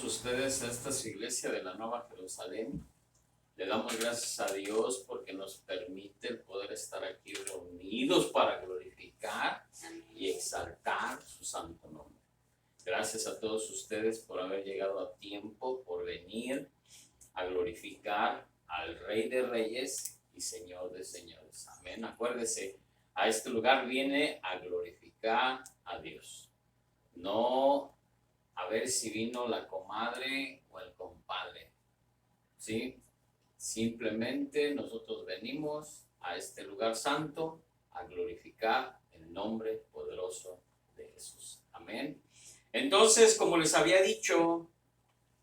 ustedes a esta iglesia de la Nueva Jerusalén. Le damos gracias a Dios porque nos permite el poder estar aquí reunidos para glorificar y exaltar su santo nombre. Gracias a todos ustedes por haber llegado a tiempo, por venir a glorificar al Rey de Reyes y Señor de Señores. Amén. Acuérdese, a este lugar viene a glorificar a Dios. No a ver si vino la comadre o el compadre, ¿sí? Simplemente nosotros venimos a este lugar santo a glorificar el nombre poderoso de Jesús. Amén. Entonces, como les había dicho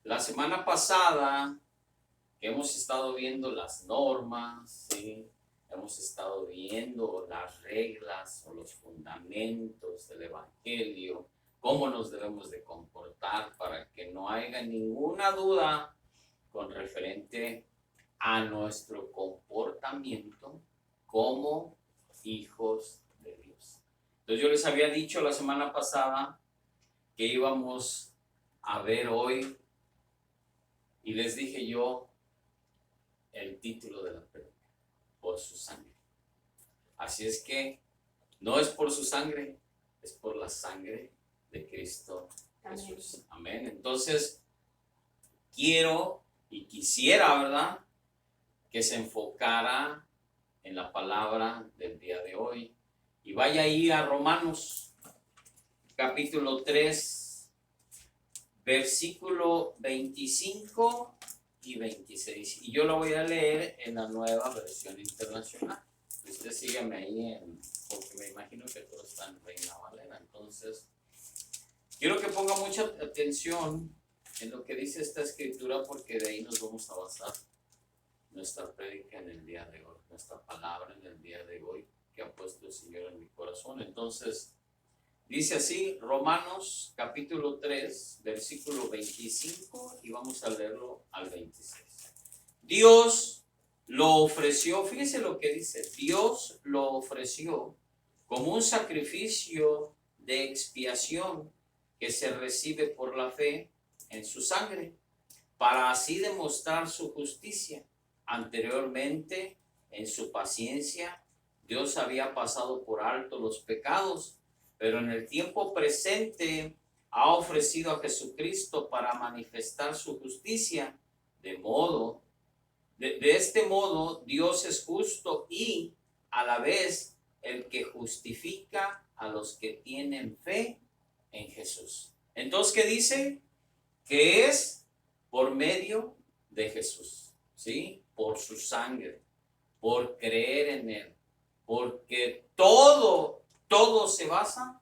la semana pasada, que hemos estado viendo las normas, ¿sí? Hemos estado viendo las reglas o los fundamentos del Evangelio, cómo nos debemos de comportar para que no haya ninguna duda con referente a nuestro comportamiento como hijos de Dios. Entonces yo les había dicho la semana pasada que íbamos a ver hoy y les dije yo el título de la prédica: por su sangre. Así es que no es por su sangre, es por la sangre de Cristo Jesús. Amén. Entonces, quiero y quisiera, ¿verdad?, que se enfocara en la palabra del día de hoy. Y vaya ahí a Romanos, capítulo 3, versículo 25 y 26. Y yo lo voy a leer en la Nueva Versión Internacional. Usted sígame ahí, porque me imagino que todos están en Reina Valera. Entonces, quiero que ponga mucha atención en lo que dice esta escritura, porque de ahí nos vamos a basar nuestra prédica en el día de hoy, nuestra palabra en el día de hoy que ha puesto el Señor en mi corazón. Entonces, dice así, Romanos capítulo 3, versículo 25, y vamos a leerlo al 26. Dios lo ofreció, fíjese lo que dice, Dios lo ofreció como un sacrificio de expiación que se recibe por la fe en su sangre, para así demostrar su justicia. Anteriormente, en su paciencia, Dios había pasado por alto los pecados, pero en el tiempo presente ha ofrecido a Jesucristo para manifestar su justicia. De este modo, Dios es justo y a la vez el que justifica a los que tienen fe en Jesús. Entonces, ¿qué dice? Que es por medio de Jesús, ¿sí? Por su sangre, por creer en Él, porque todo se basa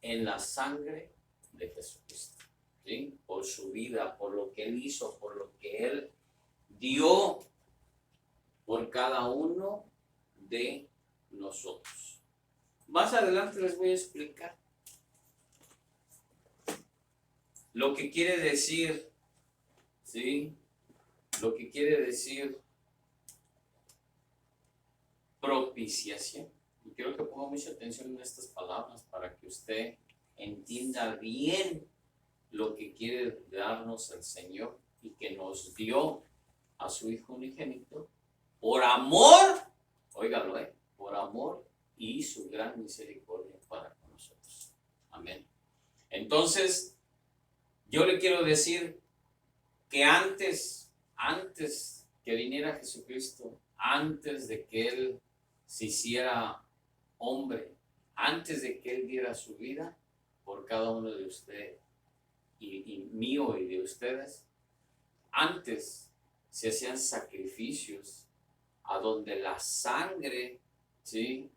en la sangre de Jesucristo, ¿sí? Por su vida, por lo que Él hizo, por lo que Él dio por cada uno de nosotros. Más adelante les voy a explicar lo que quiere decir, ¿sí? Lo que quiere decir propiciación. Y quiero que ponga mucha atención en estas palabras para que usted entienda bien lo que quiere darnos el Señor y que nos dio a su Hijo unigénito por amor, óigalo, por amor y su gran misericordia para con nosotros. Amén. Entonces, yo le quiero decir que antes que viniera Jesucristo, antes de que Él se hiciera hombre, antes de que Él diera su vida por cada uno de ustedes y mío y de ustedes, antes se hacían sacrificios a donde la sangre, ¿sí?,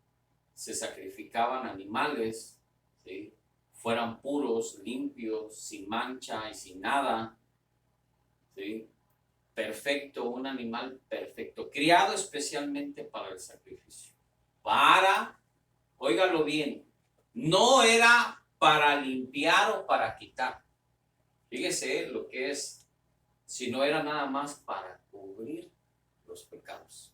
se sacrificaban animales, ¿sí?, fueran puros, limpios, sin mancha y sin nada, ¿sí?, perfecto, un animal perfecto, criado especialmente para el sacrificio. Óigalo bien, no era para limpiar o para quitar. Fíjese lo que es, sino era nada más para cubrir los pecados,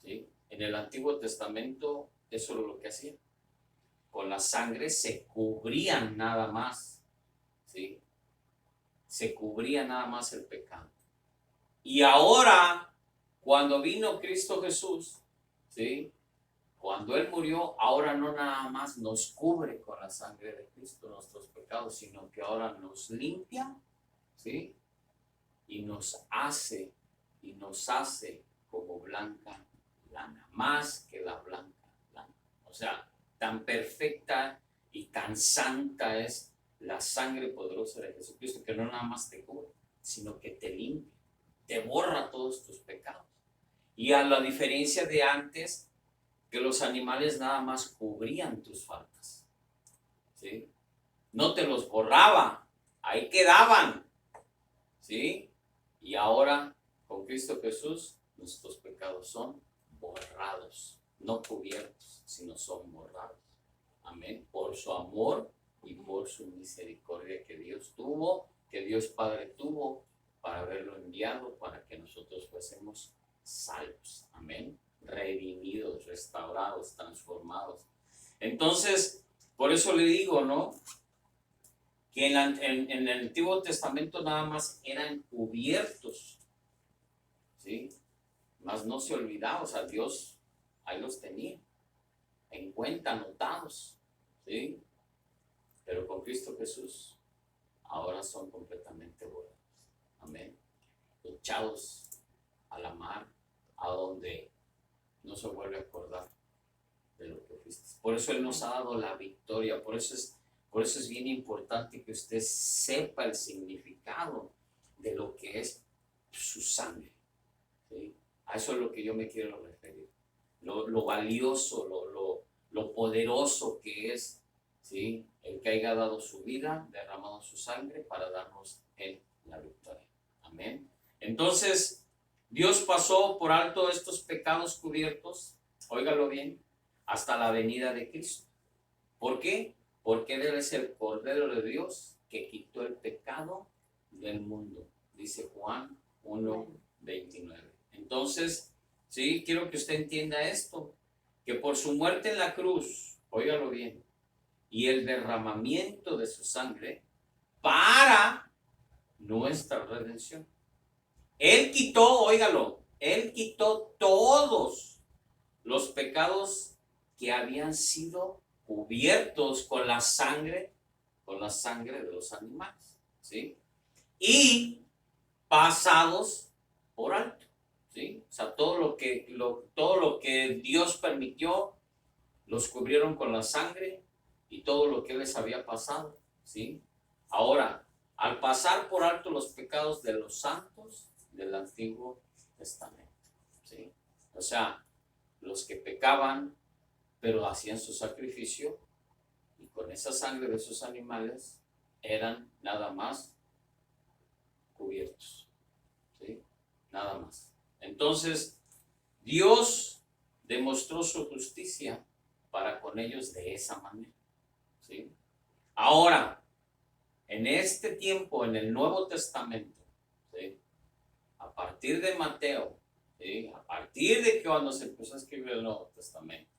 ¿sí? En el Antiguo Testamento eso era lo que hacían. Con la sangre se cubrían nada más, ¿sí? se cubría nada más el pecado. Y ahora, cuando vino Cristo Jesús, ¿sí? Cuando Él murió, ahora no nada más nos cubre con la sangre de Cristo nuestros pecados, sino que ahora nos limpia, ¿sí? Y nos hace como blanca lana, más que la blanca lana. O sea, tan perfecta y tan santa es la sangre poderosa de Jesucristo, que no nada más te cubre, sino que te limpia, te borra todos tus pecados. Y a la diferencia de antes, que los animales nada más cubrían tus faltas, ¿sí? No te los borraba, ahí quedaban, ¿sí? Y ahora, con Cristo Jesús, nuestros pecados son borrados, no cubiertos, sino son borrados. Amén. Por su amor y por su misericordia que Dios tuvo, que Dios Padre tuvo para haberlo enviado para que nosotros fuésemos salvos. Amén. Redimidos, restaurados, transformados. Entonces, por eso le digo, ¿no? Que en el Antiguo Testamento nada más eran cubiertos, ¿sí? Mas no se olvidaba, o sea, Dios ahí los tenía en cuenta, anotados, ¿sí? Pero con Cristo Jesús ahora son completamente borrados. Amén. Echados a la mar, a donde no se vuelve a acordar de lo que fuiste. Por eso Él nos ha dado la victoria, por eso es bien importante que usted sepa el significado de lo que es su sangre, ¿sí? A eso es lo que yo me quiero referir. Lo valioso, lo poderoso que es, ¿sí? El que haya dado su vida, derramado su sangre para darnos Él la victoria. Amén. Entonces, Dios pasó por alto estos pecados cubiertos, óigalo bien, hasta la venida de Cristo. ¿Por qué? Porque Él es el Cordero de Dios que quitó el pecado del mundo, dice Juan 1:29. Entonces, sí, quiero que usted entienda esto, que por su muerte en la cruz, óigalo bien, y el derramamiento de su sangre para nuestra redención. Él quitó, óigalo, Él quitó todos los pecados que habían sido cubiertos con la sangre de los animales, ¿sí? Y pasados por alto, ¿sí? O sea, todo lo que Dios permitió, los cubrieron con la sangre y todo lo que les había pasado, ¿sí? Ahora, al pasar por alto los pecados de los santos del Antiguo Testamento, ¿sí? O sea, los que pecaban, pero hacían su sacrificio, y con esa sangre de esos animales eran nada más cubiertos, ¿sí? Nada más. Entonces, Dios demostró su justicia para con ellos de esa manera, ¿sí? Ahora, en este tiempo, en el Nuevo Testamento, ¿sí? A partir de Mateo, ¿sí? A partir de que cuando se empezó a escribir el Nuevo Testamento,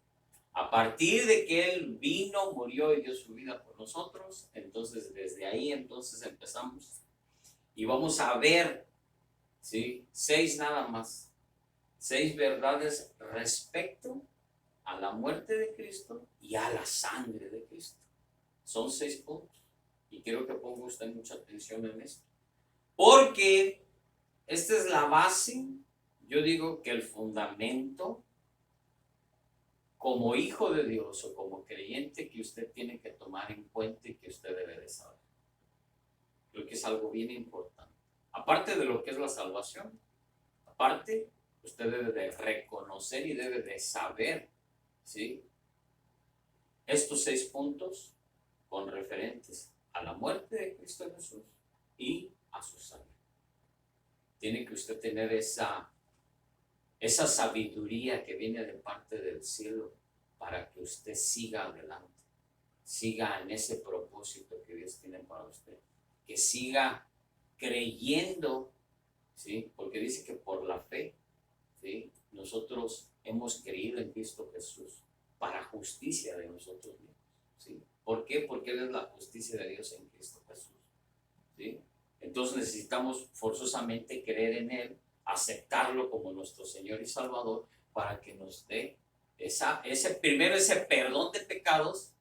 a partir de que Él vino, murió y dio su vida por nosotros, entonces desde ahí entonces empezamos y vamos a ver, ¿sí? 6 nada más, 6 verdades respecto a la muerte de Cristo y a la sangre de Cristo. Son 6 puntos y quiero que ponga usted mucha atención en esto, porque esta es la base, yo digo que el fundamento como hijo de Dios o como creyente que usted tiene que tomar en cuenta y que usted debe de saber. Creo que es algo bien importante. Aparte de lo que es la salvación, aparte, usted debe de reconocer y debe de saber, ¿sí? Estos 6 puntos con referentes a la muerte de Cristo Jesús y a su sangre. Tiene que usted tener esa sabiduría que viene de parte del cielo para que usted siga adelante, siga en ese propósito que Dios tiene para usted, que siga creyendo, ¿sí? Porque dice que por la fe, ¿sí? Nosotros hemos creído en Cristo Jesús para justicia de nosotros mismos, ¿sí? ¿Por qué? Porque Él es la justicia de Dios en Cristo Jesús, ¿sí? entonces necesitamos forzosamente creer en Él, aceptarlo como nuestro Señor y Salvador, para que nos dé ese perdón de pecados,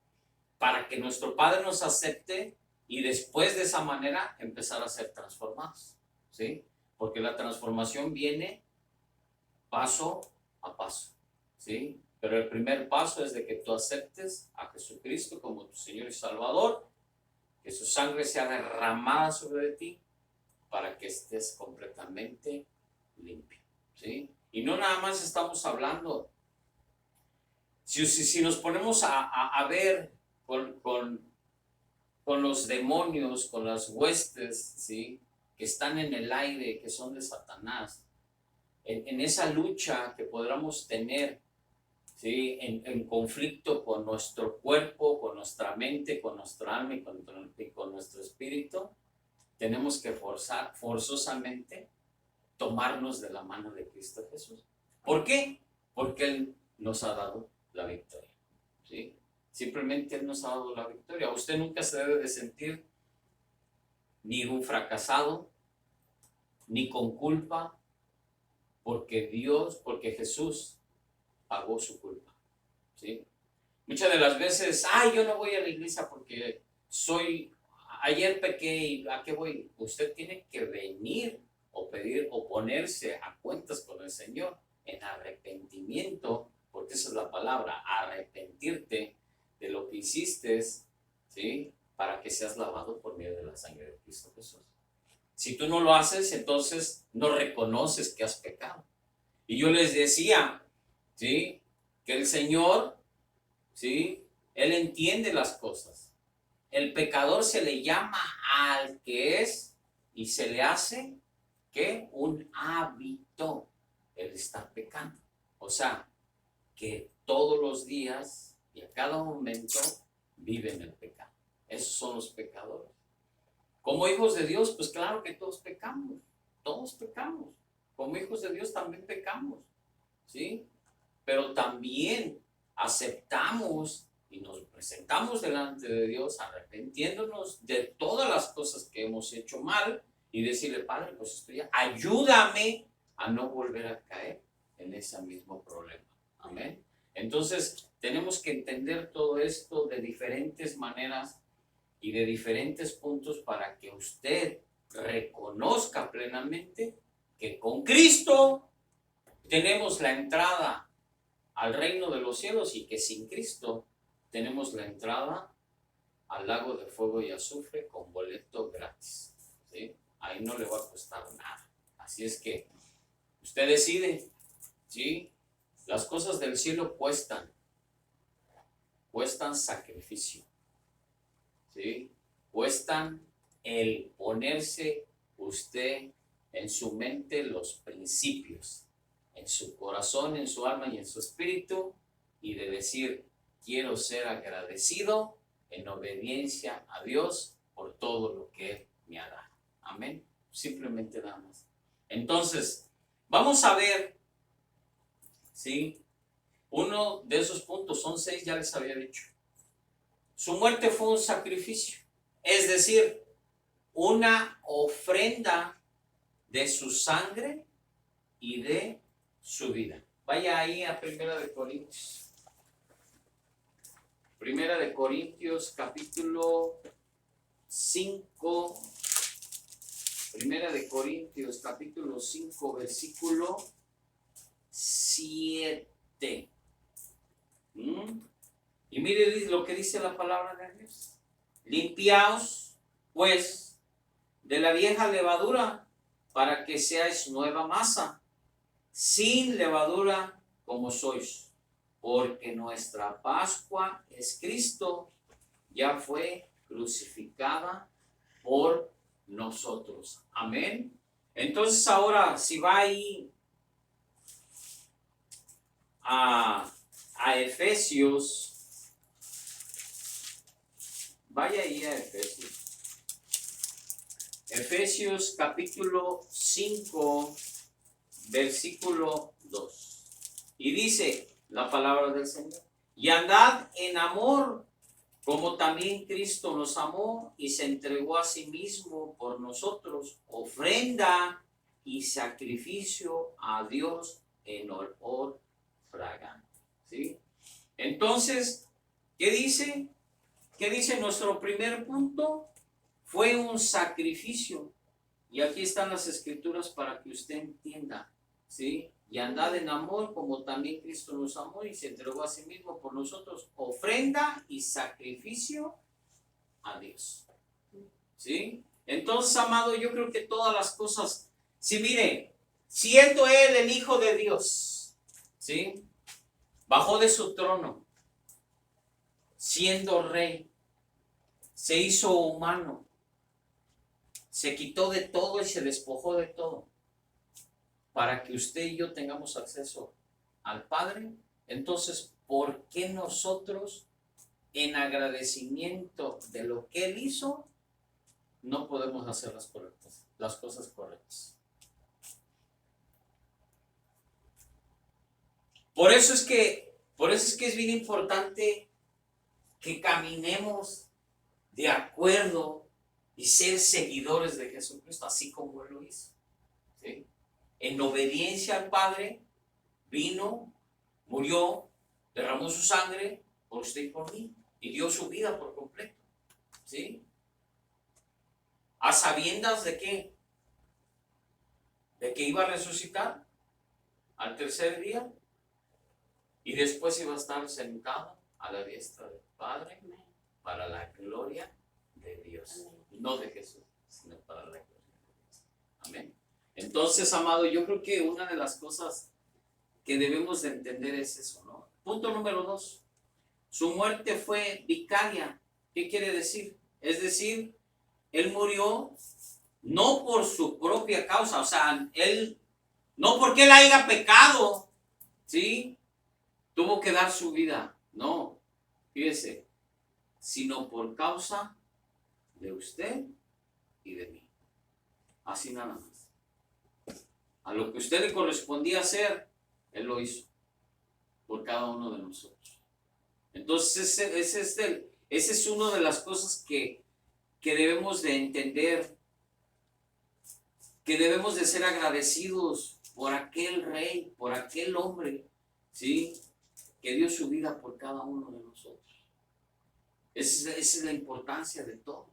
para que nuestro Padre nos acepte y después de esa manera empezar a ser transformados, ¿sí? Porque la transformación viene paso a paso, ¿sí? Pero el primer paso es de que tú aceptes a Jesucristo como tu Señor y Salvador, que su sangre sea derramada sobre ti para que estés completamente limpio, ¿sí? Y no nada más estamos hablando, si nos ponemos a ver con los demonios, con las huestes, ¿sí? Que están en el aire, que son de Satanás, en esa lucha que podamos tener, ¿sí? En conflicto con nuestro cuerpo, con nuestra mente, con nuestra alma y con nuestro espíritu, tenemos que forzosamente tomarnos de la mano de Cristo Jesús. ¿Por qué? Porque Él nos ha dado la victoria, ¿sí? Simplemente Él nos ha dado la victoria. Usted nunca se debe de sentir ni un fracasado, ni con culpa, porque Jesús pagó su culpa, ¿sí? Muchas de las veces, yo no voy a la iglesia porque ayer pequé y ¿a qué voy? Usted tiene que venir o pedir o ponerse a cuentas con el Señor en arrepentimiento, porque esa es la palabra, arrepentirte de lo que hiciste, ¿sí? Para que seas lavado por medio de la sangre de Cristo Jesús. Si tú no lo haces, entonces no reconoces que has pecado. Y yo les decía, ¿sí? Que el Señor, ¿sí? Él entiende las cosas. El pecador se le llama al que es y se le hace, ¿qué? Un hábito el estar pecando. O sea, que todos los días y a cada momento viven el pecado. Esos son los pecadores. Como hijos de Dios, pues claro que todos pecamos. Todos pecamos. Como hijos de Dios también pecamos, ¿sí? Pero también aceptamos y nos presentamos delante de Dios arrepintiéndonos de todas las cosas que hemos hecho mal y decirle, Padre, pues esto ya, ayúdame a no volver a caer en ese mismo problema. Amén. Entonces, tenemos que entender todo esto de diferentes maneras y de diferentes puntos para que usted reconozca plenamente que con Cristo tenemos la entrada al reino de los cielos y que sin Cristo tenemos la entrada al lago de fuego y azufre con boleto gratis, ¿sí? Ahí no le va a costar nada. Así es que usted decide, ¿sí? Las cosas del cielo cuestan sacrificio, ¿sí? Cuestan el ponerse usted en su mente los principios, en su corazón, en su alma y en su espíritu, y de decir, quiero ser agradecido en obediencia a Dios por todo lo que Él me ha dado. Amén. Simplemente nada más. Entonces, vamos a ver, ¿sí? Uno de esos puntos, son 6, ya les había dicho. Su muerte fue un sacrificio, es decir, una ofrenda de su sangre y de su vida. Vaya ahí a Primera de Corintios. Primera de Corintios, capítulo 5. Primera de Corintios, capítulo 5, versículo 7. Y mire lo que dice la palabra de Dios. Limpiaos, pues, de la vieja levadura, para que seáis nueva masa, sin levadura como sois, porque nuestra Pascua es Cristo, ya fue crucificada por nosotros. Amén. Entonces ahora, si va ahí a Efesios, vaya ahí a Efesios. Efesios capítulo 5, versículo 2. Y dice la palabra del Señor, y andad en amor, como también Cristo nos amó y se entregó a sí mismo por nosotros, ofrenda y sacrificio a Dios en olor fragante. ¿Sí? Entonces, ¿qué dice? ¿Qué dice nuestro primer punto? Fue un sacrificio. Y aquí están las escrituras para que usted entienda. ¿Sí? Y andad en amor como también Cristo nos amó y se entregó a sí mismo por nosotros, ofrenda y sacrificio a Dios. ¿Sí? Entonces, amado, yo creo que todas las cosas, si mire, siendo Él el Hijo de Dios, ¿sí? Bajó de su trono, siendo rey, se hizo humano, se quitó de todo y se despojó de todo, para que usted y yo tengamos acceso al Padre. Entonces, ¿por qué nosotros, en agradecimiento de lo que Él hizo, no podemos hacer las cosas correctas? Por eso es que es bien importante que caminemos de acuerdo y ser seguidores de Jesucristo, así como Él lo hizo. ¿Sí? En obediencia al Padre, vino, murió, derramó su sangre por usted y por mí, y dio su vida por completo. ¿Sí? ¿A sabiendas de qué? De que iba a resucitar al tercer día y después iba a estar sentado a la diestra del Padre para la gloria de Dios. No de Jesús, sino para la gloria de Dios. Amén. Entonces, amado, yo creo que una de las cosas que debemos de entender es eso, ¿no? Punto número 2. Su muerte fue vicaria. ¿Qué quiere decir? Es decir, Él murió no por su propia causa, o sea, Él, no porque Él haya pecado, ¿sí? Tuvo que dar su vida, no, fíjese, sino por causa de usted y de mí. Así nada más. A lo que a usted le correspondía hacer, Él lo hizo por cada uno de nosotros. Entonces, esa es una de las cosas que debemos de entender, que debemos de ser agradecidos por aquel rey, por aquel hombre, ¿sí? Que dio su vida por cada uno de nosotros. Esa es la importancia de todo.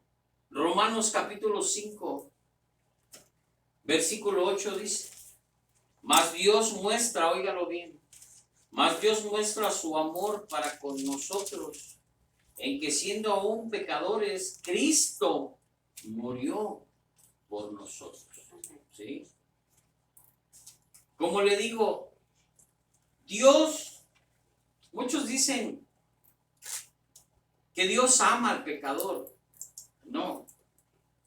Romanos capítulo 5, versículo 8 dice: mas Dios muestra, óigalo bien, mas Dios muestra su amor para con nosotros, en que siendo aún pecadores, Cristo murió por nosotros. ¿Sí? Como le digo, Dios, muchos dicen que Dios ama al pecador. No,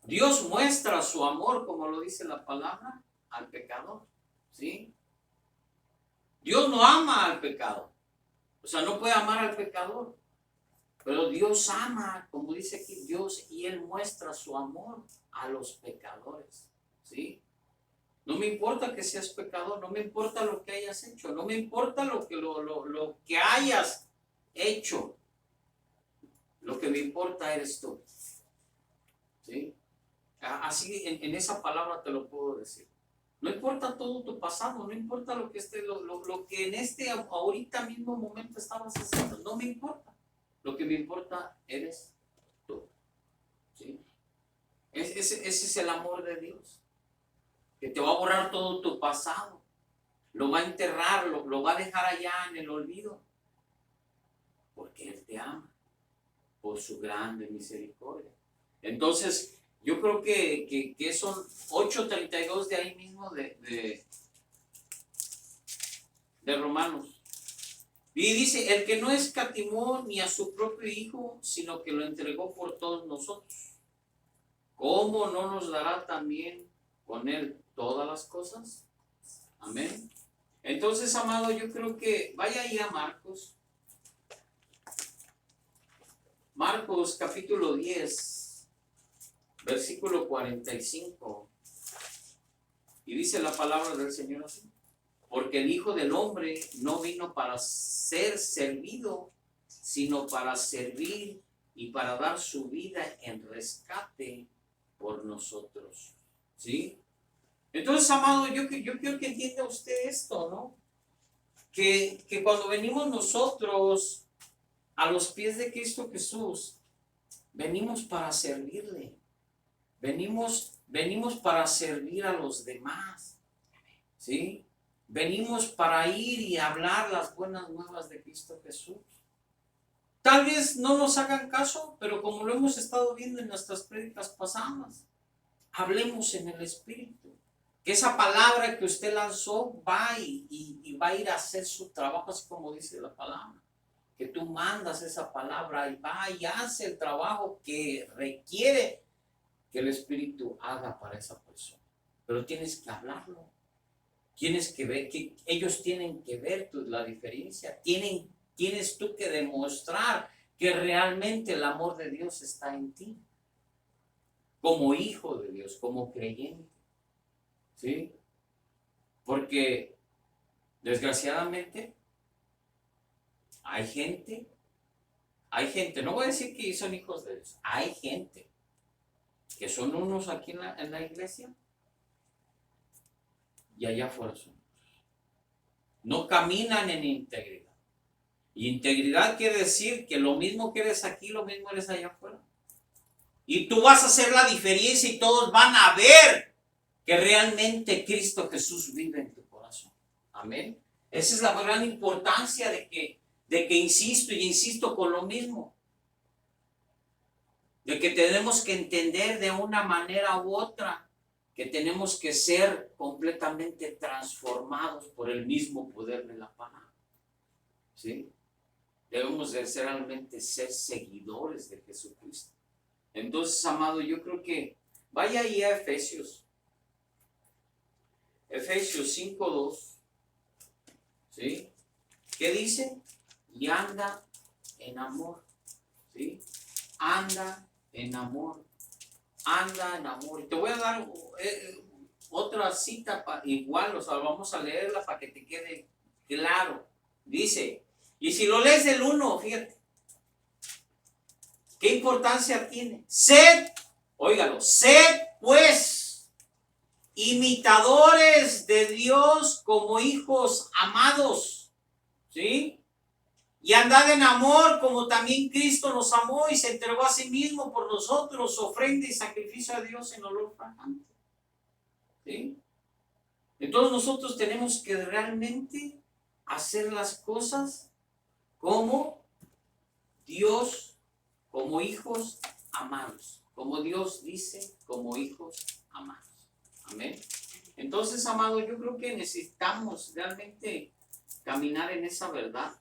Dios muestra su amor, como lo dice la palabra, al pecador. ¿Sí? Dios no ama al pecado, o sea, no puede amar al pecador, pero Dios ama, como dice aquí, Dios, y Él muestra su amor a los pecadores. ¿Sí? No me importa que seas pecador, no me importa lo que hayas hecho, no me importa lo que hayas hecho. Lo que me importa eres tú. ¿Sí? Así en esa palabra te lo puedo decir. No importa todo tu pasado, no importa lo que lo que en ahorita mismo momento estabas haciendo, no me importa. Lo que me importa eres tú. ¿Sí? Ese es el amor de Dios, que te va a borrar todo tu pasado, lo va a enterrar, lo va a dejar allá en el olvido, porque Él te ama por su grande misericordia. Entonces, yo creo que son 8:32 de ahí mismo de Romanos. Y dice: el que no escatimó ni a su propio Hijo, sino que lo entregó por todos nosotros, ¿cómo no nos dará también con Él todas las cosas? Amén. Entonces, amado, yo creo que vaya ahí a Marcos capítulo 10, versículo 45. Y dice la palabra del Señor así: porque el Hijo del Hombre no vino para ser servido, sino para servir y para dar su vida en rescate por nosotros. ¿Sí? Entonces, amado, yo quiero que entienda usted esto, ¿no? Que cuando venimos nosotros a los pies de Cristo Jesús, venimos para servirle. Venimos para servir a los demás. ¿Sí? Venimos para ir y hablar las buenas nuevas de Cristo Jesús. Tal vez no nos hagan caso, pero como lo hemos estado viendo en nuestras prédicas pasadas, hablemos en el Espíritu. Que esa palabra que usted lanzó va y va a ir a hacer su trabajo, así como dice la palabra. Que tú mandas esa palabra y va y hace el trabajo que requiere que el Espíritu haga para esa persona. Pero tienes que hablarlo. Tienes que ver, que ellos tienen que ver la diferencia. Tienes tú que demostrar que realmente el amor de Dios está en ti. Como hijo de Dios, como creyente. ¿Sí? Porque desgraciadamente hay gente, no voy a decir que son hijos de Dios, hay gente que son unos aquí en la iglesia y allá afuera son otros. No caminan en integridad. Y integridad quiere decir que lo mismo que eres aquí, lo mismo eres allá afuera. Y tú vas a hacer la diferencia y todos van a ver que realmente Cristo Jesús vive en tu corazón. Amén. Esa es la gran importancia de que insisto con lo mismo. De que tenemos que entender de una manera u otra que tenemos que ser completamente transformados por el mismo poder de la palabra. ¿Sí? Debemos de realmente ser seguidores de Jesucristo. Entonces, amado, yo creo que vaya ahí a Efesios 5:2, ¿sí? ¿Qué dice? Y anda en amor, ¿sí? Anda en amor, anda en amor. Y te voy a dar otra cita igual, o sea, vamos a leerla para que te quede claro. Dice, y si lo lees del 1, fíjate, ¿qué importancia tiene? Sed, óigalo, sed pues imitadores de Dios como hijos amados, ¿sí? Y andad en amor como también Cristo nos amó y se entregó a sí mismo por nosotros, ofrenda y sacrificio a Dios en olor fragante, ¿sí? Entonces nosotros tenemos que realmente hacer las cosas como Dios, como hijos amados, como Dios dice, como hijos amados. Amén. Entonces, amado, yo creo que necesitamos realmente caminar en esa verdad.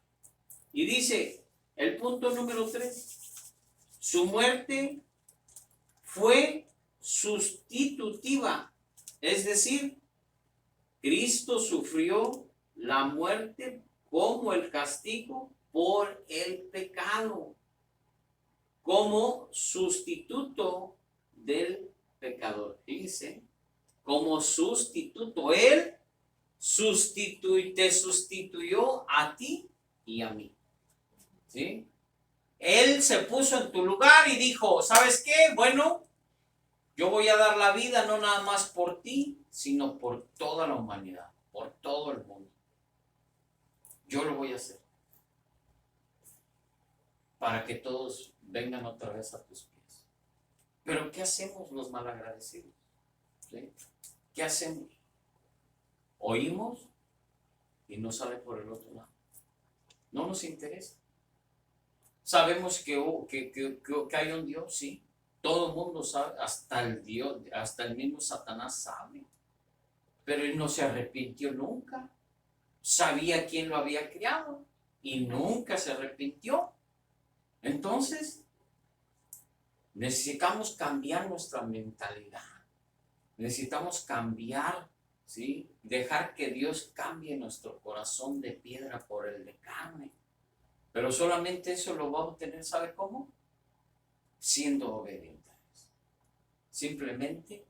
Y dice, el punto número 3, su muerte fue sustitutiva, es decir, Cristo sufrió la muerte como el castigo por el pecado, como sustituto del pecador. Fíjense, como sustituto, Él te sustituyó a ti y a mí. ¿Sí? Él se puso en tu lugar y dijo, ¿sabes qué? Bueno, yo voy a dar la vida no nada más por ti, sino por toda la humanidad, por todo el mundo. Yo lo voy a hacer para que todos vengan otra vez a tus pies. Pero ¿qué hacemos los malagradecidos? ¿Sí? ¿Qué hacemos? Oímos y no sale por el otro lado. No nos interesa. Sabemos que hay un Dios, sí. Todo el mundo sabe, hasta el Dios, hasta el mismo Satanás sabe. Pero él no se arrepintió nunca. Sabía quién lo había criado y nunca se arrepintió. Entonces, necesitamos cambiar nuestra mentalidad. Necesitamos cambiar, ¿sí? Dejar que Dios cambie nuestro corazón de piedra por el de carne. Pero solamente eso lo vamos a obtener, ¿sabe cómo? Siendo obedientes. Simplemente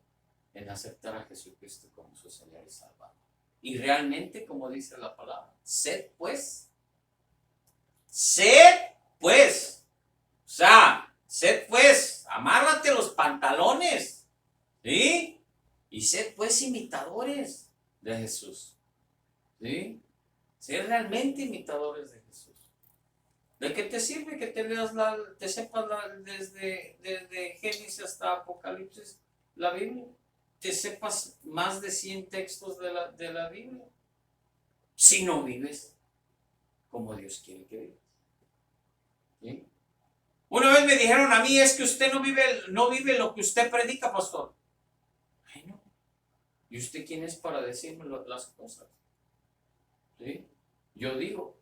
en aceptar a Jesucristo como su Señor y Salvador. Y realmente, como dice la palabra, sed pues. O sea, Sed pues, amárrate los pantalones, ¿sí? Y sed pues imitadores de Jesús, ¿sí? Ser realmente imitadores de Jesús. ¿De qué te sirve que te sepas desde Génesis hasta Apocalipsis la Biblia? Te sepas más de 100 textos de la Biblia, si no vives como Dios quiere que vivas. ¿Sí? Una vez me dijeron a mí, es que usted no vive lo que usted predica, pastor. Ay, no. ¿Y usted quién es para decirme las cosas? ¿Sí? Yo digo,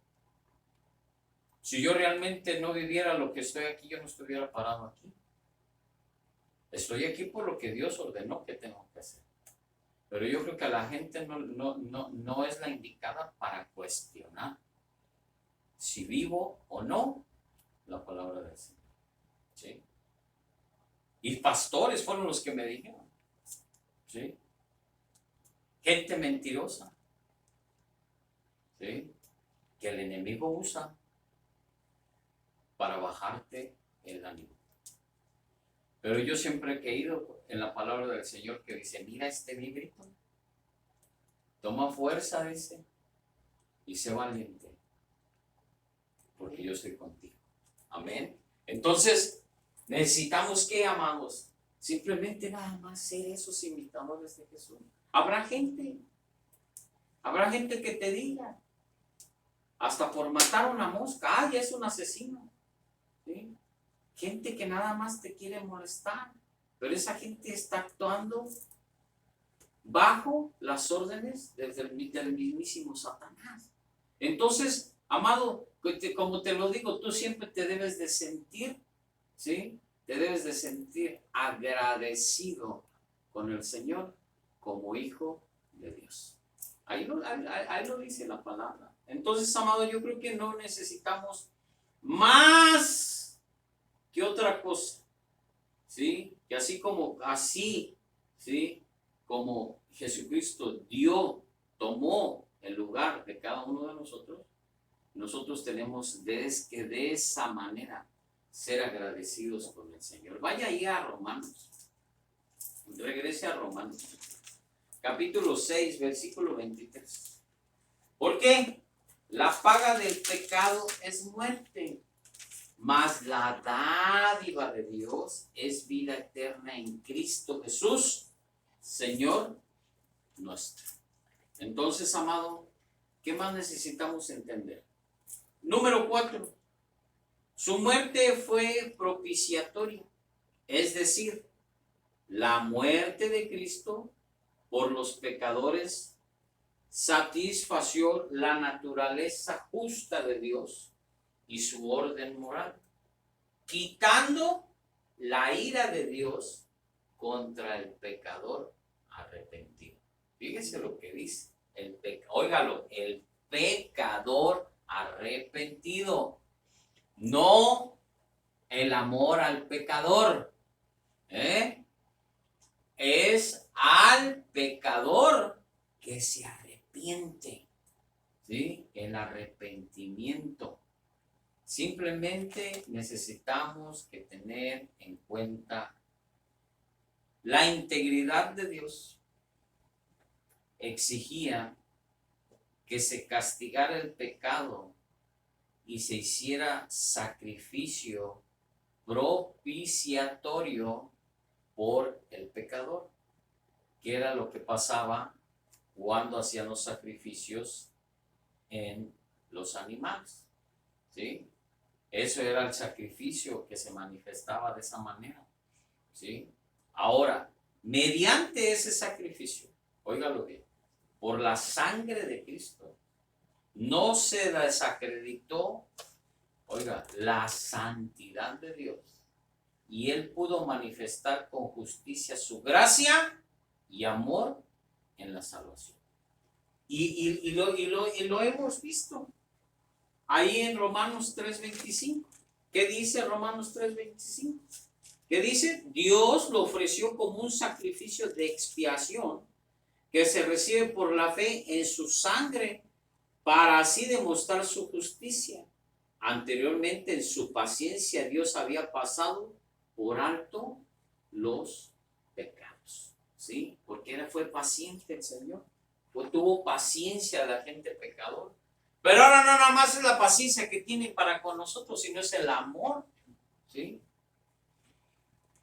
si yo realmente no viviera lo que estoy aquí, yo no estuviera parado aquí. Estoy aquí por lo que Dios ordenó que tengo que hacer. Pero yo creo que a la gente no es la indicada para cuestionar si vivo o no la palabra del Señor. ¿Sí? Y pastores fueron los que me dijeron. ¿Sí? Gente mentirosa. ¿Sí? Que el enemigo usa para bajarte el ánimo. Pero yo siempre he creído en la palabra del Señor que dice, mira este librito, toma fuerza, dice, y sé valiente, porque yo estoy contigo. Amén. Entonces, necesitamos que, amados, simplemente nada más ser esos imitadores de Jesús. Habrá gente que te diga, hasta por matar una mosca, ay, es un asesino. ¿Sí? Gente que nada más te quiere molestar, pero esa gente está actuando bajo las órdenes del mismísimo Satanás. Entonces, amado, como te lo digo, tú siempre te debes de sentir, ¿sí? Te debes de sentir agradecido con el Señor como hijo de Dios. Ahí lo dice la palabra. Entonces, amado, yo creo que no necesitamos más que otra cosa, ¿sí? Que así, ¿sí? Como Jesucristo tomó el lugar de cada uno de nosotros tenemos que de esa manera ser agradecidos con el Señor. Vaya ahí a Romanos, regrese a Romanos, capítulo 6, versículo 23. ¿Por qué? La paga del pecado es muerte, mas la dádiva de Dios es vida eterna en Cristo Jesús, Señor nuestro. Entonces, amado, ¿qué más necesitamos entender? Número 4. Su muerte fue propiciatoria, es decir, la muerte de Cristo por los pecadores satisfació la naturaleza justa de Dios y su orden moral, quitando la ira de Dios contra el pecador arrepentido. Fíjese lo que dice, óigalo, el pecador arrepentido, no el amor al pecador, es al pecador que se arrepiente, ¿sí? El arrepentimiento. Simplemente necesitamos que tener en cuenta la integridad de Dios. Exigía que se castigara el pecado y se hiciera sacrificio propiciatorio por el pecador, que era lo que pasaba cuando hacían los sacrificios en los animales, ¿sí? Eso era el sacrificio que se manifestaba de esa manera, ¿sí? Ahora, mediante ese sacrificio, óigalo bien, por la sangre de Cristo, no se desacreditó, oiga, la santidad de Dios. Y Él pudo manifestar con justicia su gracia y amor en la salvación. Y lo hemos visto ahí en Romanos 3:25. ¿Qué dice Romanos 3:25? ¿Qué dice? Dios lo ofreció como un sacrificio de expiación que se recibe por la fe en su sangre para así demostrar su justicia. Anteriormente en su paciencia Dios había pasado por alto los pecados, ¿sí? Porque fue paciente el Señor, tuvo paciencia de la gente pecadora. Pero ahora no nada más es la paciencia que tiene para con nosotros, sino es el amor, ¿sí?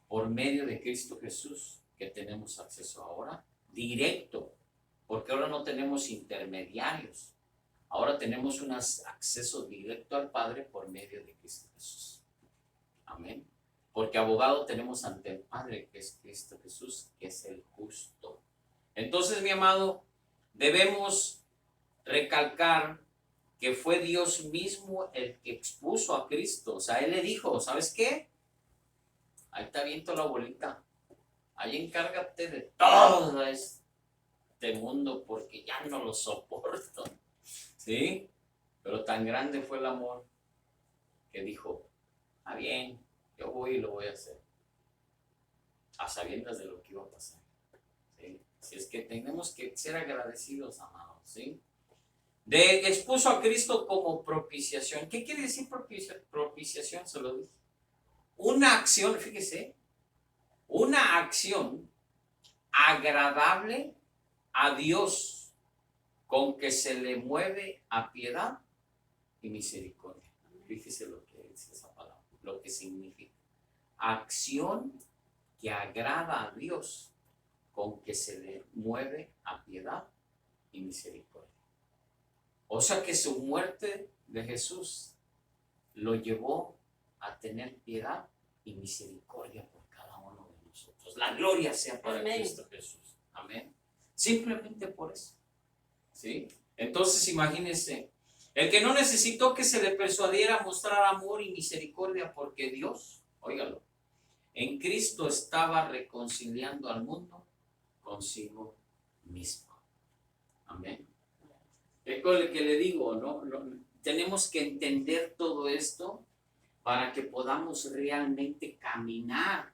Por medio de Cristo Jesús, que tenemos acceso ahora directo, porque ahora no tenemos intermediarios, ahora tenemos un acceso directo al Padre por medio de Cristo Jesús. Amén. Porque abogado tenemos ante el Padre, que es Cristo Jesús, que es el justo. Entonces, mi amado, debemos recalcar que fue Dios mismo el que expuso a Cristo. O sea, Él le dijo, ¿sabes qué? Ahí te aviento la bolita. Ahí encárgate de todo este mundo porque ya no lo soporto. ¿Sí? Pero tan grande fue el amor que dijo, ah, bien, yo voy y lo voy a hacer. A sabiendas de lo que iba a pasar. ¿Sí? Si es que tenemos que ser agradecidos, amados, ¿sí? Expuso a Cristo como propiciación. ¿Qué quiere decir propiciación? Se lo dije. Una acción, fíjese, una acción agradable a Dios con que se le mueve a piedad y misericordia. Fíjese lo que dice esa palabra, lo que significa. Acción que agrada a Dios con que se le mueve a piedad y misericordia. O sea que su muerte de Jesús lo llevó a tener piedad y misericordia por cada uno de nosotros. La gloria sea para Cristo Jesús. Amén. Simplemente por eso. ¿Sí? Entonces imagínense, el que no necesitó que se le persuadiera a mostrar amor y misericordia porque Dios, óigalo, en Cristo estaba reconciliando al mundo consigo mismo. Amén. Es con el que le digo, ¿no? Tenemos que entender todo esto para que podamos realmente caminar,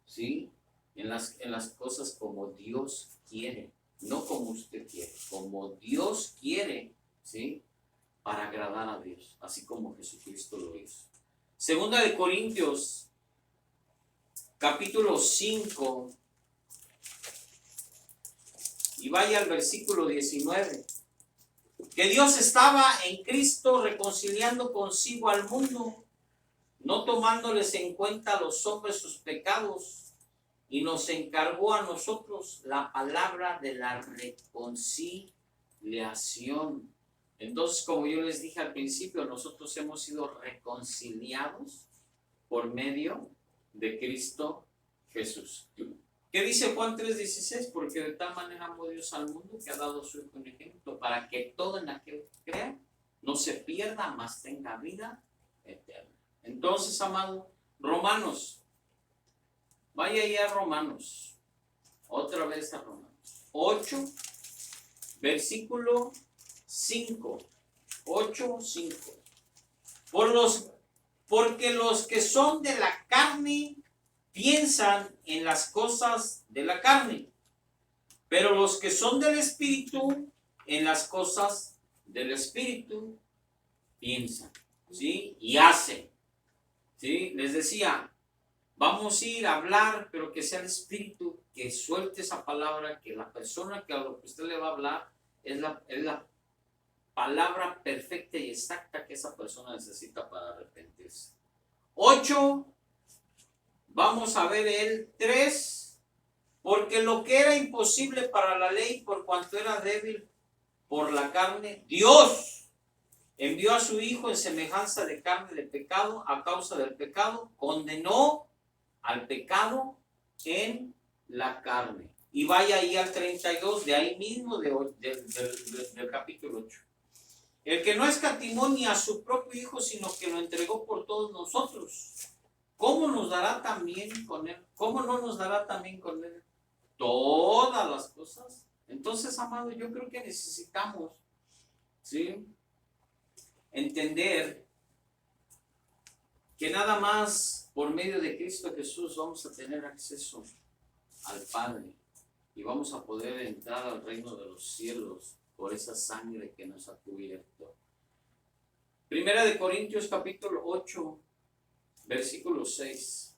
¿sí? En las cosas como Dios quiere, no como usted quiere, como Dios quiere, ¿sí? Para agradar a Dios, así como Jesucristo lo hizo. Segunda de Corintios, capítulo 5, y vaya al versículo 19. Que Dios estaba en Cristo reconciliando consigo al mundo, no tomándoles en cuenta a los hombres sus pecados, y nos encargó a nosotros la palabra de la reconciliación. Entonces, como yo les dije al principio, nosotros hemos sido reconciliados por medio de Cristo Jesús. ¿Qué dice Juan 3:16? Porque de tal manera amó Dios al mundo que ha dado su Hijo en ejemplo, para que todo en aquel que crea no se pierda, mas tenga vida eterna. Entonces, amado, Romanos, vaya ahí a Romanos, otra vez a Romanos, 8, versículo 5, 8, 5. Porque los que son de la carne piensan en las cosas de la carne, pero los que son del Espíritu, en las cosas del Espíritu piensan, ¿sí? Y hacen, ¿sí? Les decía, vamos a ir a hablar, pero que sea el Espíritu que suelte esa palabra, que la persona que a lo que usted le va a hablar es la palabra perfecta y exacta que esa persona necesita para arrepentirse. 8, vamos a ver el 3, porque lo que era imposible para la ley, por cuanto era débil por la carne, Dios envió a su Hijo en semejanza de carne de pecado, a causa del pecado, condenó al pecado en la carne. Y vaya ahí al 32, de ahí mismo, del capítulo 8. El que no escatimó ni a su propio Hijo, sino que lo entregó por todos nosotros, ¿cómo nos dará también con él? ¿Cómo no nos dará también con él todas las cosas? Entonces, amado, yo creo que necesitamos, ¿sí?, entender que nada más por medio de Cristo Jesús vamos a tener acceso al Padre y vamos a poder entrar al reino de los cielos por esa sangre que nos ha cubierto. Primera de Corintios capítulo 8, versículo 6.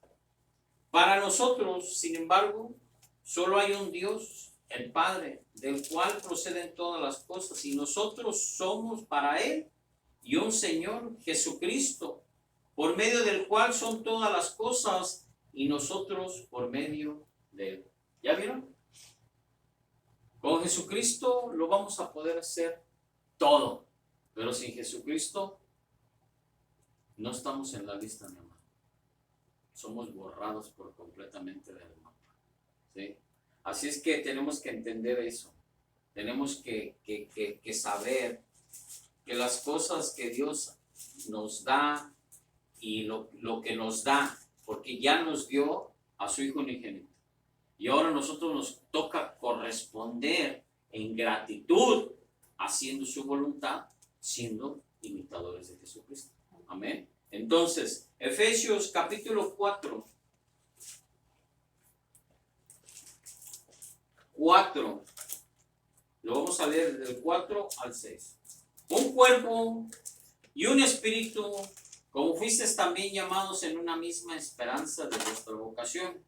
Para nosotros, sin embargo, solo hay un Dios, el Padre, del cual proceden todas las cosas, y nosotros somos para Él, y un Señor, Jesucristo, por medio del cual son todas las cosas, y nosotros por medio de Él. ¿Ya vieron? Con Jesucristo lo vamos a poder hacer todo, pero sin Jesucristo no estamos en la lista, mi hermano. Somos borrados por completamente del mapa, ¿sí? Así es que tenemos que entender eso. Tenemos que saber que las cosas que Dios nos da y lo que nos da, porque ya nos dio a su Hijo unigénito. Y ahora a nosotros nos toca corresponder en gratitud, haciendo su voluntad, siendo imitadores de Jesucristo. Amén. Entonces, Efesios capítulo 4. Lo vamos a leer del 4 al 6. Un cuerpo y un espíritu, como fuisteis también llamados en una misma esperanza de vuestra vocación.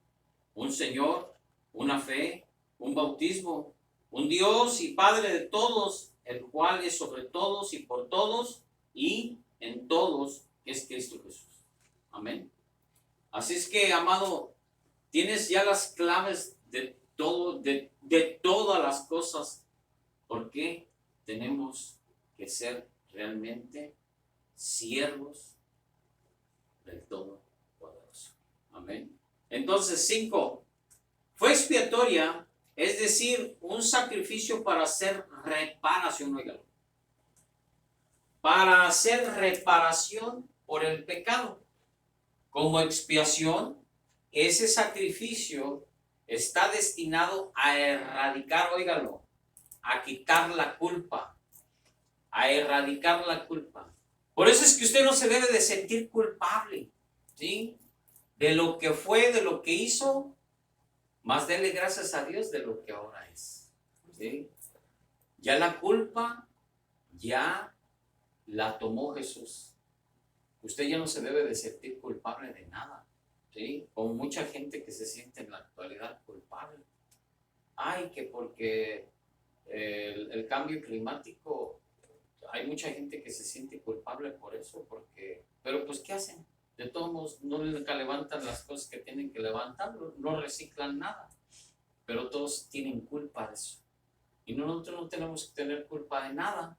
Un Señor, una fe, un bautismo, un Dios y Padre de todos, el cual es sobre todos y por todos y en todos, que es Cristo Jesús. Amén. Así es que, amado, tienes ya las claves de todo, de todas las cosas. ¿Por qué tenemos que ser realmente siervos del Todopoderoso? Amén. Entonces, 5. Fue expiatoria, es decir, un sacrificio para hacer reparación, oigan, para hacer reparación por el pecado. Como expiación, ese sacrificio está destinado a erradicar, óigalo, a quitar la culpa, a erradicar la culpa. Por eso es que usted no se debe de sentir culpable, ¿sí? De lo que fue, de lo que hizo, más dele gracias a Dios de lo que ahora es, ¿sí? Ya la culpa, ya la tomó Jesús. Usted ya no se debe de sentir culpable de nada, ¿sí? Como mucha gente que se siente en la actualidad culpable. Ay, que porque el cambio climático, hay mucha gente que se siente culpable por eso, pero pues ¿qué hacen? De todos modos, no levantan las cosas que tienen que levantar, no reciclan nada, pero todos tienen culpa de eso. Y nosotros no tenemos que tener culpa de nada.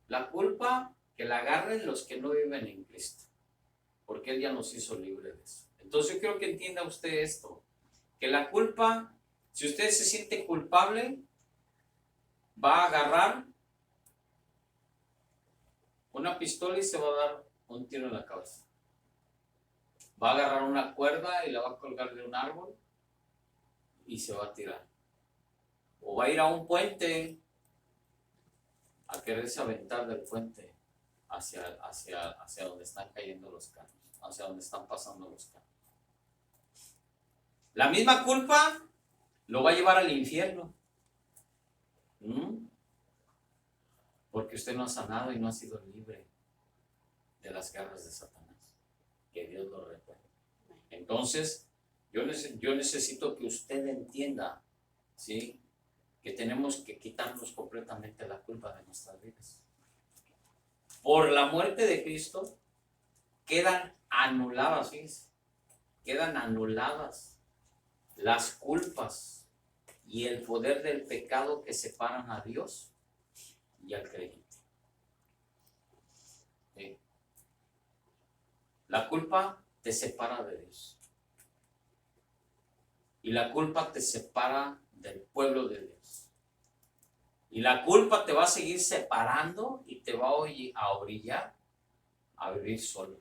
La culpa que la agarren los que no viven en Cristo, porque Él ya nos hizo libres de eso. Entonces yo quiero que entienda usted esto, que la culpa, si usted se siente culpable, va a agarrar una pistola y se va a dar un tiro en la cabeza. Va a agarrar una cuerda y la va a colgar de un árbol y se va a tirar. O va a ir a un puente a quererse aventar del puente hacia donde están cayendo los carros, hacia donde están pasando los carros. La misma culpa lo va a llevar al infierno. Porque usted no ha sanado y no ha sido libre de las garras de Satanás. Que Dios lo recuerde. Entonces, yo necesito que usted entienda, ¿sí?, que tenemos que quitarnos completamente la culpa de nuestras vidas. Por la muerte de Cristo, quedan anuladas, fíjense, quedan anuladas las culpas y el poder del pecado que separan a Dios y al creyente. ¿Sí? La culpa te separa de Dios. Y la culpa te separa del pueblo de Dios. Y la culpa te va a seguir separando y te va a orillar a vivir solo,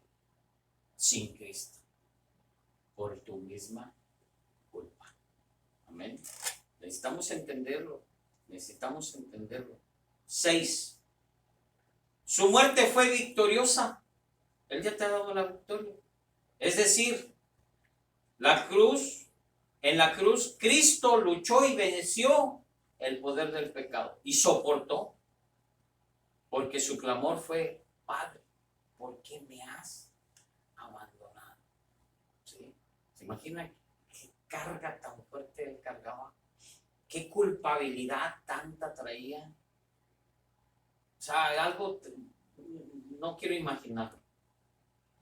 sin Cristo, por tu misma culpa. Amén. Necesitamos entenderlo. 6. Su muerte fue victoriosa. Él ya te ha dado la victoria. Es decir, en la cruz, Cristo luchó y venció el poder del pecado y soportó, porque su clamor fue: Padre, ¿por qué me has abandonado? ¿Sí? ¿Se imagina carga tan fuerte él cargaba? ¿Qué culpabilidad tanta traía? O sea, algo, no quiero imaginarlo,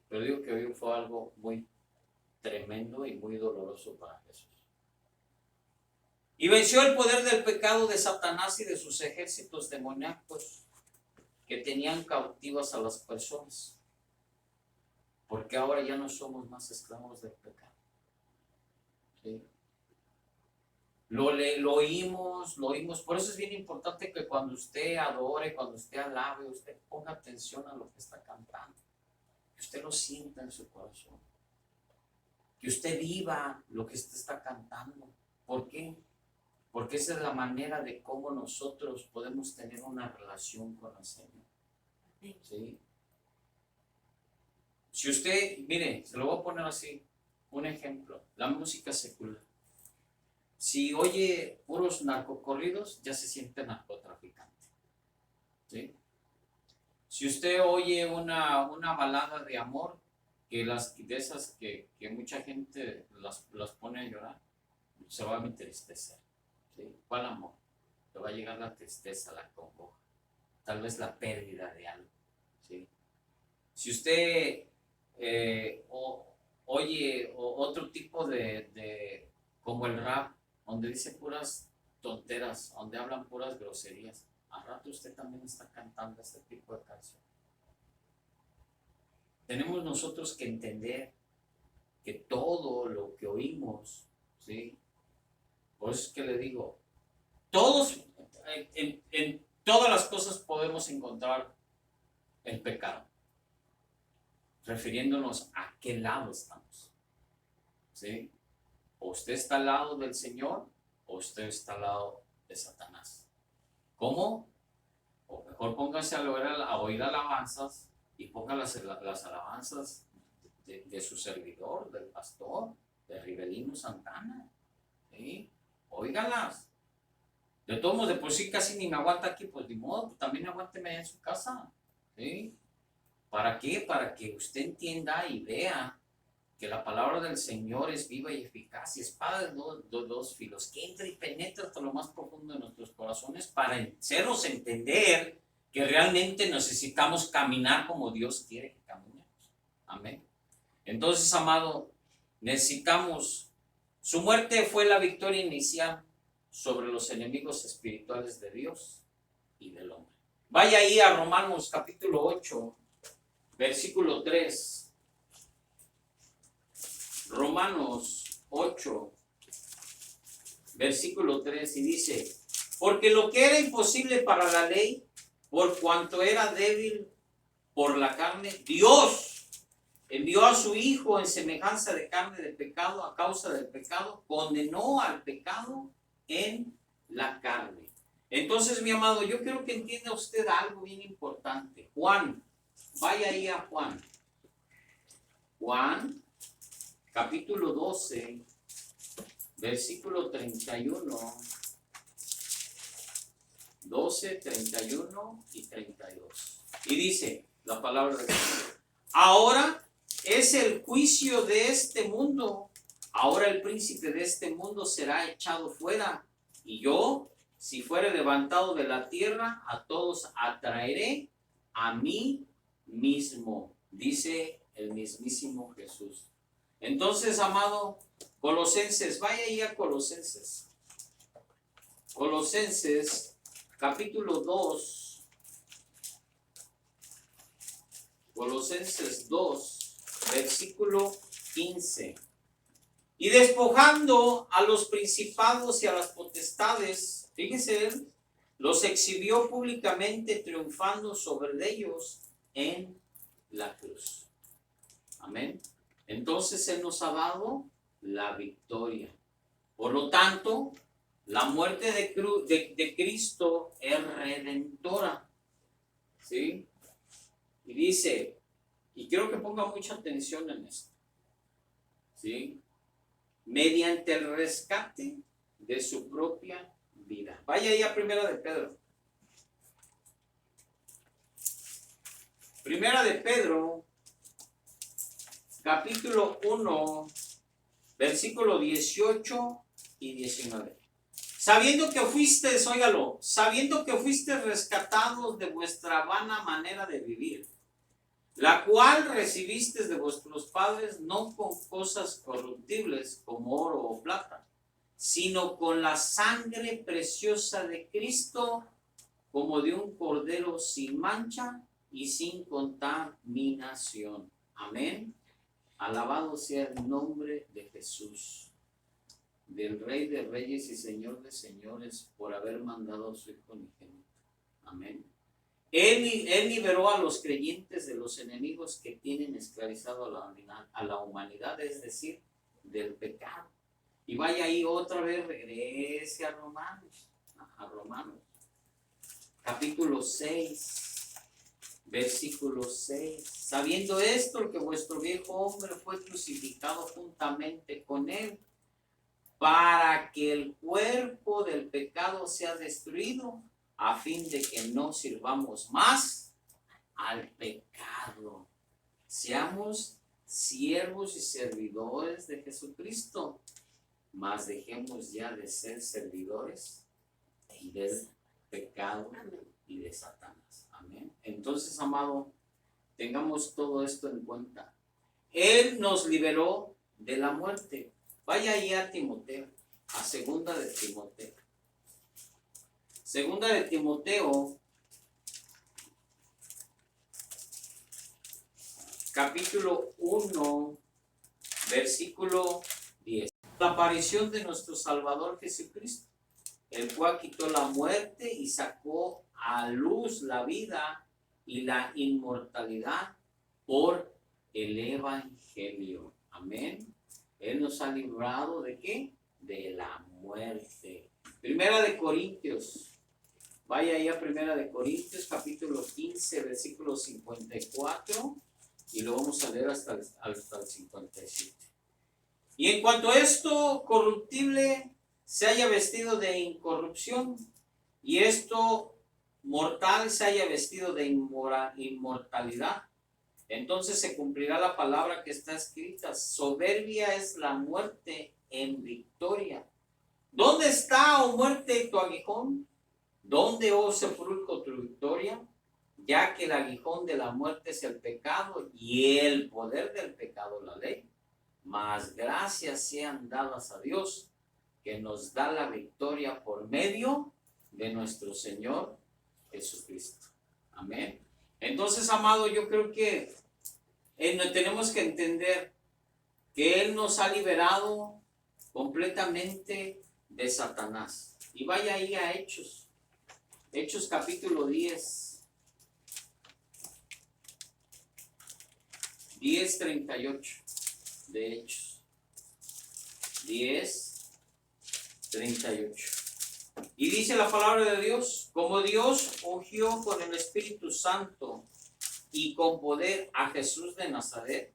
pero digo que hoy fue algo muy tremendo y muy doloroso para Jesús. Y venció el poder del pecado de Satanás y de sus ejércitos demoníacos que tenían cautivas a las personas. Porque ahora ya no somos más esclavos del pecado. ¿Sí? Lo oímos. Por eso es bien importante que cuando usted adore, cuando usted alabe, usted ponga atención a lo que está cantando. Que usted lo sienta en su corazón. Que usted viva lo que usted está cantando. ¿Por qué? Porque esa es la manera de cómo nosotros podemos tener una relación con el Señor. ¿Sí? Si usted, mire, se lo voy a poner así, un ejemplo, la música secular. Si oye puros narcocorridos, ya se siente narcotraficante. ¿Sí? Si usted oye una balada de amor, de esas que mucha gente las pone a llorar, se va a entristecer. ¿Sí? ¿Cuál amor? Le va a llegar la tristeza, la congoja, tal vez la pérdida de algo. ¿Sí? Si usted oye otro tipo como el rap, donde dice puras tonteras, donde hablan puras groserías, al rato usted también está cantando este tipo de canción. Tenemos nosotros que entender que todo lo que oímos, ¿sí? Por eso es que le digo, todos, en todas las cosas podemos encontrar el pecado, refiriéndonos a qué lado estamos. ¿Sí? O usted está al lado del Señor, o usted está al lado de Satanás. ¿Cómo? O mejor póngase a oír alabanzas y ponga las alabanzas de su servidor, del pastor, de Rivelino Santana. ¿Sí? Óigalas. De todos modos, de por sí casi ni me aguanta aquí, pues de modo, pues también aguánteme allá en su casa. ¿Sí? ¿Para qué? Para que usted entienda y vea que la palabra del Señor es viva y eficaz y espada de dos filos, que entra y penetra hasta lo más profundo de nuestros corazones para hacernos entender que realmente necesitamos caminar como Dios quiere que caminemos. Amén. Entonces, amado, necesitamos, su muerte fue la victoria inicial sobre los enemigos espirituales de Dios y del hombre. Vaya ahí a Romanos capítulo 8, versículo 3. Romanos 8, versículo 3, y dice: porque lo que era imposible para la ley, por cuanto era débil por la carne, Dios envió a su Hijo en semejanza de carne de pecado, a causa del pecado, condenó al pecado en la carne. Entonces, mi amado, yo quiero que entienda usted algo bien importante. Juan, vaya ahí a Juan. Juan capítulo 12, versículo 31, 12, 31 y 32. Y dice la palabra de Dios: ahora es el juicio de este mundo. Ahora el príncipe de este mundo será echado fuera. Y yo, si fuere levantado de la tierra, a todos atraeré a mí mismo, dice el mismísimo Jesús. Entonces, amado, Colosenses, vaya ahí a Colosenses. Colosenses, capítulo 2. Colosenses 2, versículo 15. Y despojando a los principados y a las potestades, fíjense él, los exhibió públicamente, triunfando sobre ellos en la cruz. Amén. Entonces Él nos ha dado la victoria. Por lo tanto, la muerte de Cristo es redentora. ¿Sí? Y dice, y quiero que ponga mucha atención en esto, ¿sí? Mediante el rescate de su propia vida. Vaya ahí a Primera de Pedro. Primera de Pedro, capítulo 1, versículo 18 y 19. Sabiendo que fuisteis, óigalo, sabiendo que fuisteis rescatados de vuestra vana manera de vivir, la cual recibisteis de vuestros padres, no con cosas corruptibles como oro o plata, sino con la sangre preciosa de Cristo, como de un cordero sin mancha y sin contaminación. Amén. Alabado sea el nombre de Jesús, del Rey de Reyes y Señor de Señores, por haber mandado a su Hijo unigénito. Amén. Él liberó a los creyentes de los enemigos que tienen esclavizado a la humanidad, es decir, del pecado. Y vaya ahí otra vez, regrese a Romanos, capítulo 6, versículo 6. Sabiendo esto, que vuestro viejo hombre fue crucificado juntamente con él, para que el cuerpo del pecado sea destruido, a fin de que no sirvamos más al pecado. Seamos siervos y servidores de Jesucristo, mas dejemos ya de ser servidores del pecado y de Satanás. Amén. Entonces, amado, tengamos todo esto en cuenta. Él nos liberó de la muerte. Vaya ahí a Timoteo, a segunda de Timoteo. Segunda de Timoteo, capítulo 1, versículo 10. La aparición de nuestro Salvador Jesucristo, el cual quitó la muerte y sacó a luz la vida y la inmortalidad por el Evangelio. Amén. Él nos ha librado ¿de qué? De la muerte. Primera de Corintios. Vaya ahí a Primera de Corintios, capítulo 15, versículo 54, y lo vamos a leer hasta el 57. Y en cuanto a esto corruptible se haya vestido de incorrupción, y esto mortal se haya vestido de inmortalidad, entonces se cumplirá la palabra que está escrita: soberbia es la muerte en victoria. ¿Dónde está, oh muerte, tu aguijón? ¿Dónde, oh sepulcro, tu victoria? Ya que el aguijón de la muerte es el pecado, y el poder del pecado la ley. Mas gracias sean dadas a Dios, que nos da la victoria por medio de nuestro Señor Jesucristo. Amén. Entonces, amado, yo creo que tenemos que entender que Él nos ha liberado completamente de Satanás. Y vaya ahí a Hechos. Hechos capítulo 10, 10:38 de Hechos. 10:38. Y dice la palabra de Dios: como Dios ungió con el Espíritu Santo y con poder a Jesús de Nazaret,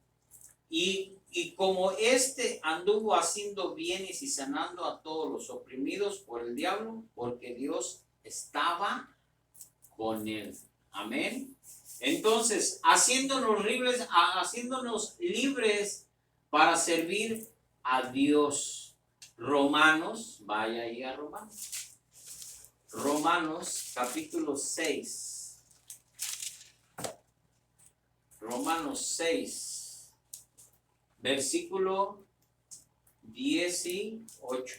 y como éste anduvo haciendo bienes y sanando a todos los oprimidos por el diablo, porque Dios estaba con él. Amén. Entonces, haciéndonos libres para servir a Dios. Romanos, vaya ahí a Romanos. Romanos capítulo 6. Romanos 6, versículo 18.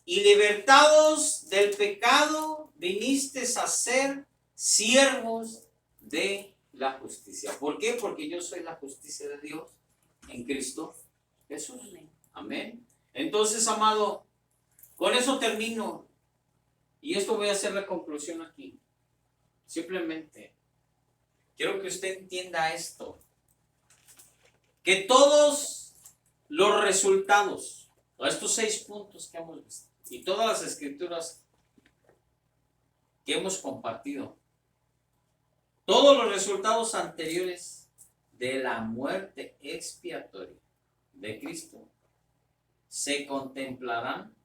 Y libertados del pecado, vinisteis a ser siervos de la justicia. ¿Por qué? Porque yo soy la justicia de Dios en Cristo Jesús. Amén. Entonces, amado, con eso termino. Y esto voy a hacer la conclusión aquí. Simplemente quiero que usted entienda esto: que todos los resultados, estos 6 puntos que hemos visto, y todas las escrituras que hemos compartido, todos los resultados anteriores de la muerte expiatoria de Cristo se contemplarán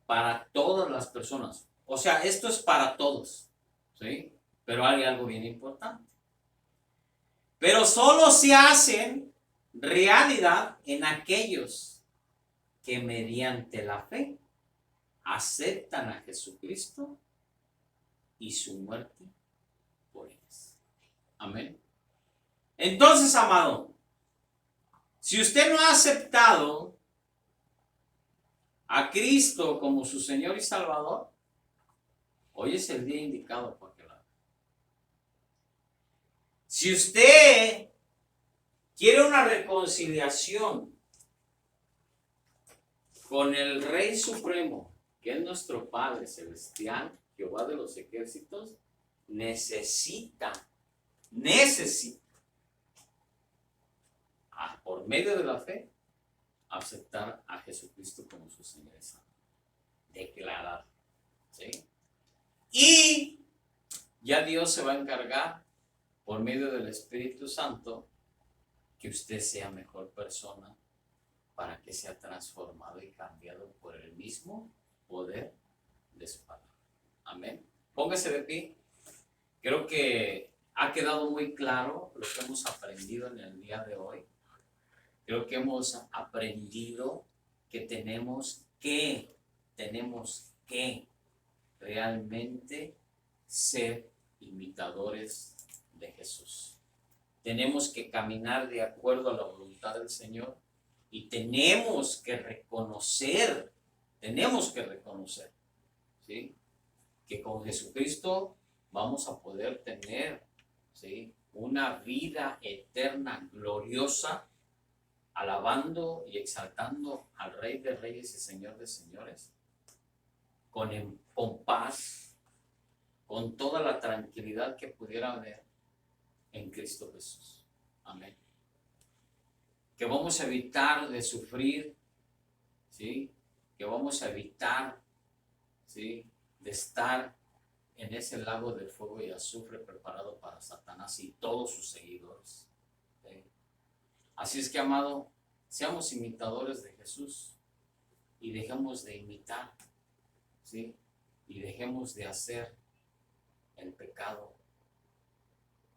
para todas las personas. O sea, esto es para todos, ¿sí? Pero hay algo bien importante. Pero solo se hacen realidad en aquellos que mediante la fe aceptan a Jesucristo y su muerte por ellos. Amén. Entonces, amado, si usted no ha aceptado a Cristo como su Señor y Salvador, hoy es el día indicado para que lo haga. Si usted quiere una reconciliación con el Rey Supremo, que es nuestro Padre Celestial, Jehová de los ejércitos, necesita, por medio de la fe, aceptar a Jesucristo como su Señor y Salvador. Declarar. ¿Sí? Y ya Dios se va a encargar, por medio del Espíritu Santo, que usted sea mejor persona para que sea transformado y cambiado por el mismo poder de su palabra. Amén. Póngase de pie. Creo que ha quedado muy claro lo que hemos aprendido en el día de hoy. Creo que hemos aprendido que tenemos que realmente ser imitadores de Jesús. Tenemos que caminar de acuerdo a la voluntad del Señor y tenemos que reconocer, ¿sí?, que con Jesucristo vamos a poder tener, ¿sí?, una vida eterna, gloriosa, alabando y exaltando al Rey de Reyes y Señor de Señores, con paz, con toda la tranquilidad que pudiera haber en Cristo Jesús. Amén. Que vamos a evitar de sufrir, ¿sí?, que vamos a evitar, ¿sí?, de estar en ese lago de fuego y azufre preparado para Satanás y todos sus seguidores. ¿Sí? Así es que, amado, seamos imitadores de Jesús y dejemos de imitar, ¿sí?, y dejemos de hacer el pecado,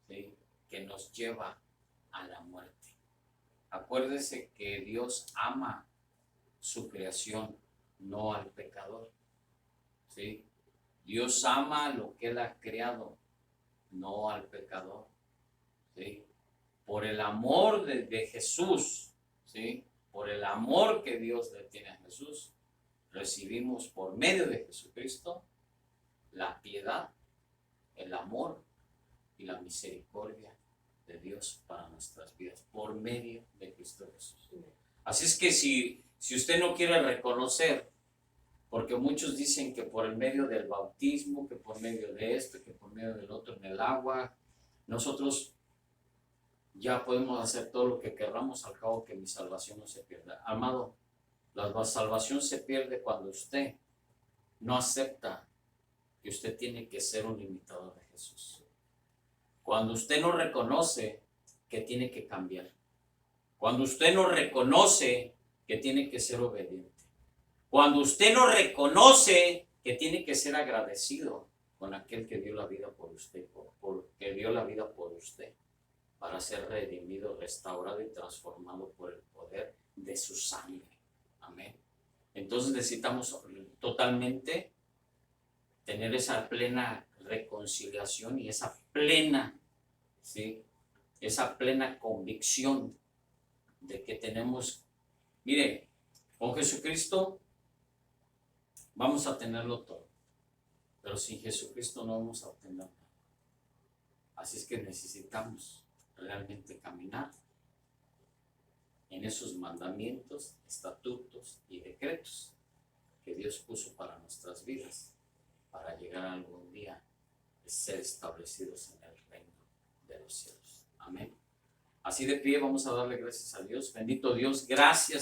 ¿sí?, que nos lleva a la muerte. Acuérdese que Dios ama su creación, no al pecador, ¿sí? Dios ama lo que Él ha creado, no al pecador, ¿sí? Por el amor de Jesús, ¿sí?, por el amor que Dios le tiene a Jesús, recibimos por medio de Jesucristo la piedad, el amor y la misericordia de Dios para nuestras vidas, por medio de Cristo Jesús. Así es que si usted no quiere reconocer, porque muchos dicen que por el medio del bautismo, que por medio de esto, que por medio del otro en el agua, nosotros ya podemos hacer todo lo que querramos, al cabo que mi salvación no se pierda. Amado, la salvación se pierde cuando usted no acepta que usted tiene que ser un imitador de Jesús. Cuando usted no reconoce que tiene que cambiar. Cuando usted no reconoce que tiene que ser obediente. Cuando usted no reconoce que tiene que ser agradecido con aquel que dio la vida por usted, que dio la vida por usted, para ser redimido, restaurado y transformado por el poder de su sangre. Amén. Entonces necesitamos totalmente tener esa plena reconciliación y esa plena, ¿sí?, esa plena convicción de que tenemos, mire, con Jesucristo vamos a tenerlo todo, pero sin Jesucristo no vamos a obtener nada. Así es que necesitamos realmente caminar en esos mandamientos, estatutos y decretos que Dios puso para nuestras vidas, para llegar algún día a ser establecidos en el reino de los cielos. Amén. Así de pie vamos a darle gracias a Dios. Bendito Dios, gracias.